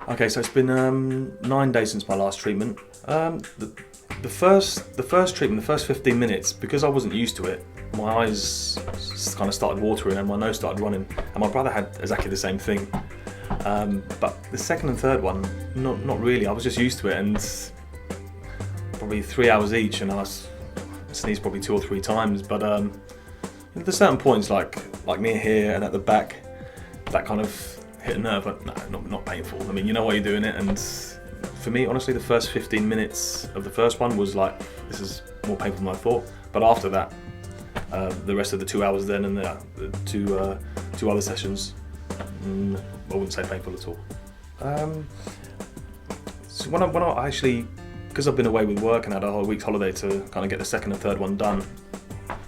Okay, so it's been 9 days since my last treatment. The first treatment, the first 15 minutes, because I wasn't used to it, my eyes kind of started watering and my nose started running. And my brother had exactly the same thing. But the second and third one, not really. I was just used to it, and probably 3 hours each, and I sneezed probably 2 or 3 times. But there's certain points like near here and at the back that kind of hit a nerve, but no, not painful. I mean, you know why you're doing it, and for me, honestly, the first 15 minutes of the first one was like, this is more painful than I thought. But after that, the rest of the 2 hours then and the two other sessions, I wouldn't say painful at all. So when I actually, because I've been away with work and had a whole week's holiday to kind of get the second and third one done,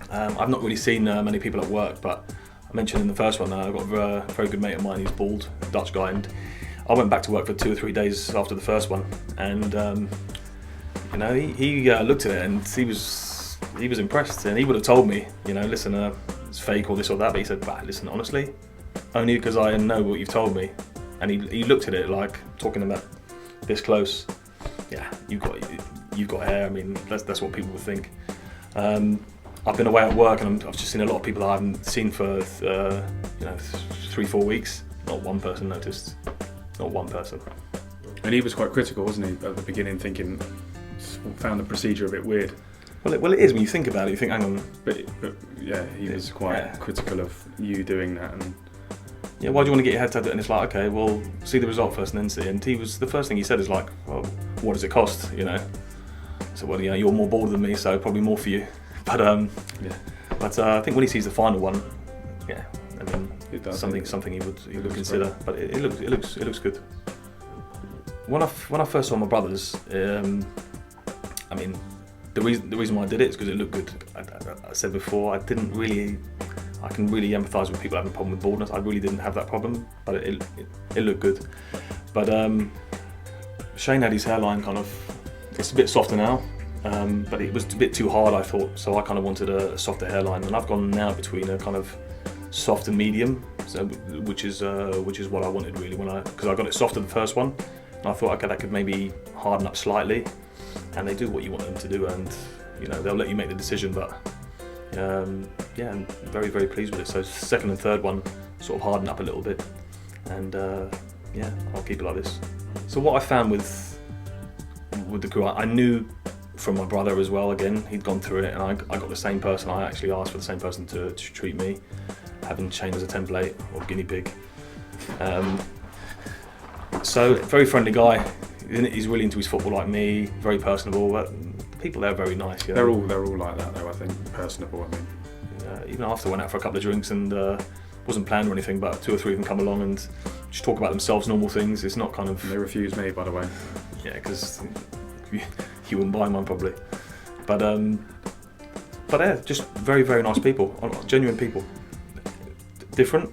I've not really seen many people at work, but I mentioned in the first one, I've got a very good mate of mine who's bald, Dutch guy, and I went back to work for 2 or 3 days after the first one, and he looked at it and he was impressed, and he would have told me, listen, it's fake or this or that, but he said, listen, honestly, only because I know what you've told me. And he looked at it like, talking about this close, yeah, you've got hair. I mean, that's what people would think. I've been away at work and I've just seen a lot of people that I haven't seen for 3-4 weeks. Not one person noticed. Not one person. And he was quite critical, wasn't he, at the beginning, thinking, found the procedure a bit weird. Well, it is when you think about it. You think, hang on. But yeah, he was quite critical of you doing that. And yeah, why do you want to get your head tattooed? And it's like, okay, well, see the result first and then see. And the first thing he said is like, well, what does it cost? So well, you're more bored than me, so probably more for you. But I think when he sees the final one, yeah, I mean, something he would consider. Great. But it looks good. When I first saw my brothers, I mean, the reason why I did it is because it looked good. I said before, I can really empathise with people having a problem with baldness. I really didn't have that problem, but it looked good. But Shane had his hairline kind of, it's a bit softer now, but it was a bit too hard, I thought. So I kind of wanted a softer hairline, and I've gone now between a kind of soft and medium, so which is what I wanted really because I got it softer the first one, and I thought, okay, that could maybe harden up slightly, and they do what you want them to do, and they'll let you make the decision, but. I'm very, very pleased with it. So second and third one sort of hardened up a little bit, and I'll keep it like this. So what I found with the crew, I knew from my brother as well. Again, he'd gone through it, and I got the same person. I actually asked for the same person to treat me, having Shane as a template or guinea pig. So very friendly guy. He's really into his football like me. Very personable. But people there are very nice. They're all like that though. I think personable. I mean, even after I went out for a couple of drinks and wasn't planned or anything, but 2 or 3 of them come along and just talk about themselves, normal things. It's not kind of. They refuse me, by the way. Yeah, because you wouldn't buy mine probably. But yeah, just very, very nice people, genuine people. Different,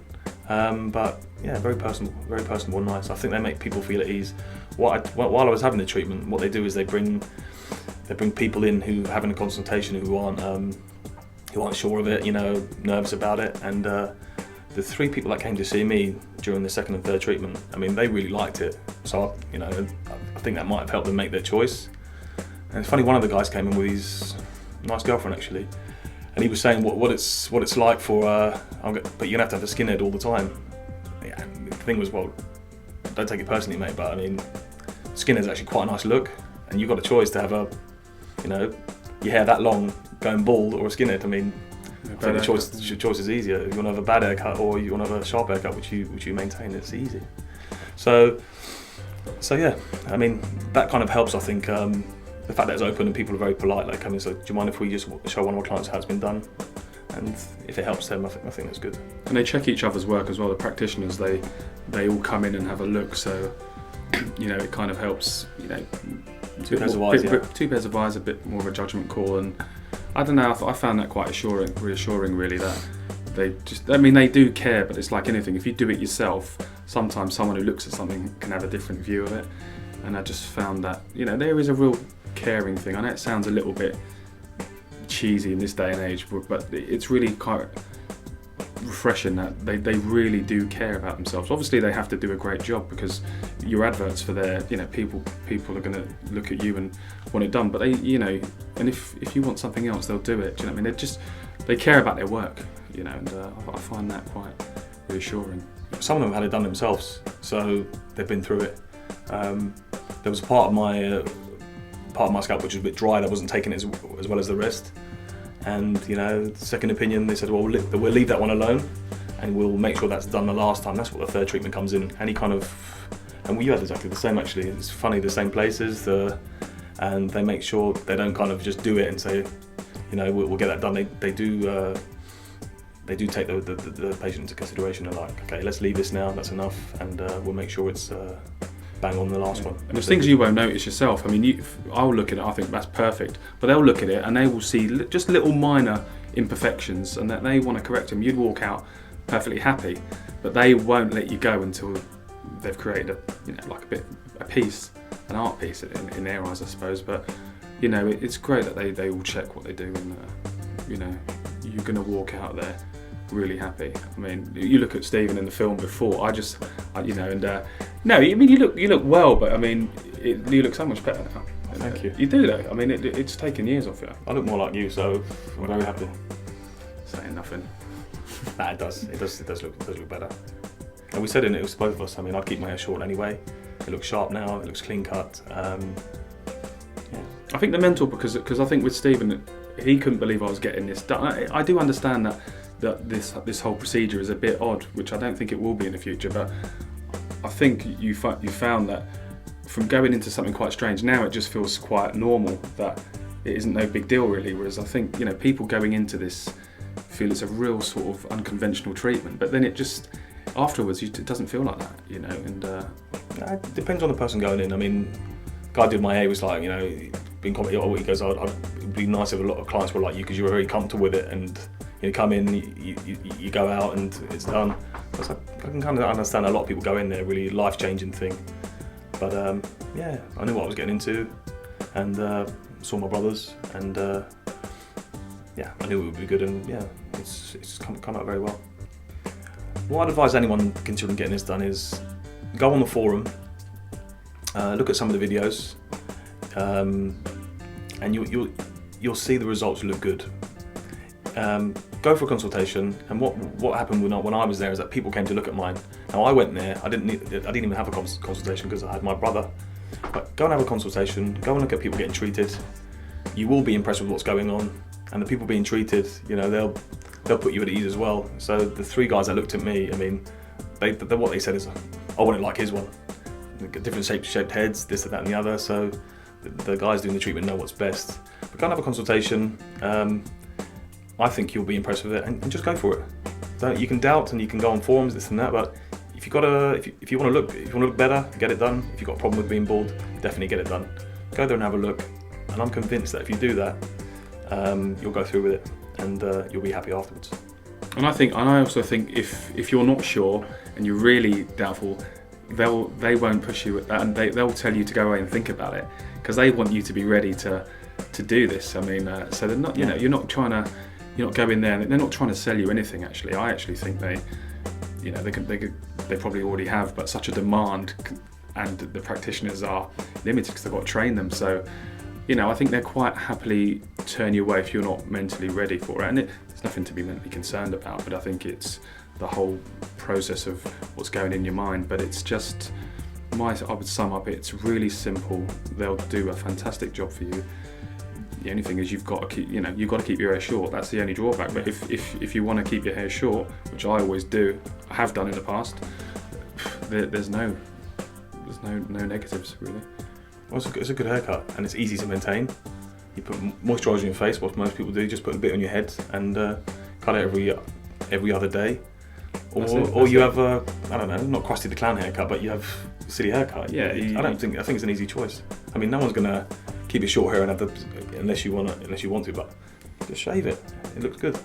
but yeah, very personal and nice. I think they make people feel at ease. While I was having the treatment, what they do is they bring people in who are having a consultation who aren't sure of it, nervous about it, and the 3 people that came to see me during the second and third treatment, I mean, they really liked it. So I think that might have helped them make their choice. And it's funny, one of the guys came in with his nice girlfriend actually, and he was saying what it's like for but you're gonna have to have a skinhead all the time. Yeah, the thing was, well, don't take it personally, mate, but I mean, skinhead's actually quite a nice look, and you've got a choice to have your hair that long going bald or a skinhead. I mean, I think the choice is easier. If you want to have a bad haircut or you want to have a sharp haircut, which you maintain, it's easy. So yeah, I mean, that kind of helps, I think. The fact that it's open and people are very polite, like come in, so do you mind if we just show one of our clients how it's been done? And if it helps them, I think that's good. And they check each other's work as well. The practitioners, they all come in and have a look, so it kind of helps. 2 pairs of eyes, 2 pairs of eyes, a bit more of a judgment call, and I don't know. I found that quite reassuring, really. That they do care, but it's like anything. If you do it yourself, sometimes someone who looks at something can have a different view of it, and I just found that there is a real caring thing. I know it sounds a little bit cheesy in this day and age, but it's really quite refreshing that they really do care about themselves. Obviously they have to do a great job because your adverts for their, people are going to look at you and want it done, but they, and if you want something else, they'll do it. Do you know what I mean? They care about their work, and I find that quite reassuring. Some of them had it done themselves, so they've been through it. There was a part of my scalp which was a bit dry, that wasn't taking it as well as the rest. And second opinion, they said, well, we'll leave that one alone, and we'll make sure that's done the last time. That's what the third treatment comes in. And you had exactly the same actually. It's funny, the same places, and they make sure they don't kind of just do it and say, we'll get that done. They do take the patient into consideration. They're like, okay, let's leave this now. That's enough, and we'll make sure it's bang on the last one. And there's things you won't notice yourself. I mean, I'll look at it, I think that's perfect, but they'll look at it and they will see just little minor imperfections and that they want to correct them. You'd walk out perfectly happy, but they won't let you go until they've created a piece, an art piece in their eyes, I suppose. But it's great that they will check what they do, and you're going to walk out there really happy. I mean, you look at Stephen in the film before. No, I mean, you look well, but I mean, you look so much better now. Thank you. You do though. I mean, it's taken years off you. I look more like you, so I'm very happy. Saying nothing. Nah, it does look better. And we said it was both of us. I mean, I'd keep my hair short anyway. It looks sharp now. It looks clean cut. Yeah. I think the mental, because I think with Stephen, he couldn't believe I was getting this done. I do understand that this whole procedure is a bit odd, which I don't think it will be in the future, but I think you found that from going into something quite strange, now it just feels quite normal, that it isn't no big deal really, whereas I think people going into this feel it's a real sort of unconventional treatment, but then it just afterwards it doesn't feel like that, and it depends on the person going in. I mean, the guy who did my hair was like, being commented, he goes, it'd be nice if a lot of clients were like you because you were very comfortable with it, and you come in, you go out and it's done. I was like, I can kind of understand a lot of people go in there, really life-changing thing. But yeah, I knew what I was getting into, and saw my brothers, and yeah, I knew it would be good, and yeah, it's come out very well. What I'd advise anyone considering getting this done is go on the forum, look at some of the videos, and you'll see the results look good. Go for a consultation, and what happened when I was there is that people came to look at mine. Now I went there, I didn't even have a consultation because I had my brother. But go and have a consultation, go and look at people getting treated. You will be impressed with what's going on, and the people being treated, they'll put you at ease as well. So the three guys that looked at me, I mean, what they said is, I want it like his one. Different shaped heads, this and that and the other. So the guys doing the treatment know what's best. But go and have a consultation. I think you'll be impressed with it, and just go for it. You can doubt and you can go on forums, this and that, but if you want to look better, get it done. If you've got a problem with being bald, definitely get it done. Go there and have a look, and I'm convinced that if you do that, you'll go through with it, and you'll be happy afterwards. And I also think if you're not sure and you're really doubtful, they won't push you, and they'll tell you to go away and think about it, because they want you to be ready to do this. I mean, so they're not, you're not go in there, and they're not trying to sell you anything. Actually, I actually think they probably already have, but such a demand, and the practitioners are limited because they've got to train them. So, I think they're quite happily turn you away if you're not mentally ready for it. And there's nothing to be mentally concerned about, but I think it's the whole process of what's going in your mind. But it's just, I would sum up, it's really simple. They'll do a fantastic job for you. The only thing is you've got to keep your hair short. That's the only drawback. But if you want to keep your hair short, which I always do, I have done in the past, there's no negatives really. Well, it's a good haircut, and it's easy to maintain. You put moisturiser on your face, what most people do, just put a bit on your head and cut it every other day. Or you have I don't know, not Krusty the Clown haircut, but you have a silly haircut. Yeah, I think it's an easy choice. I mean, no one's gonna keep it short hair and have unless you want to, but just shave it. It looks good.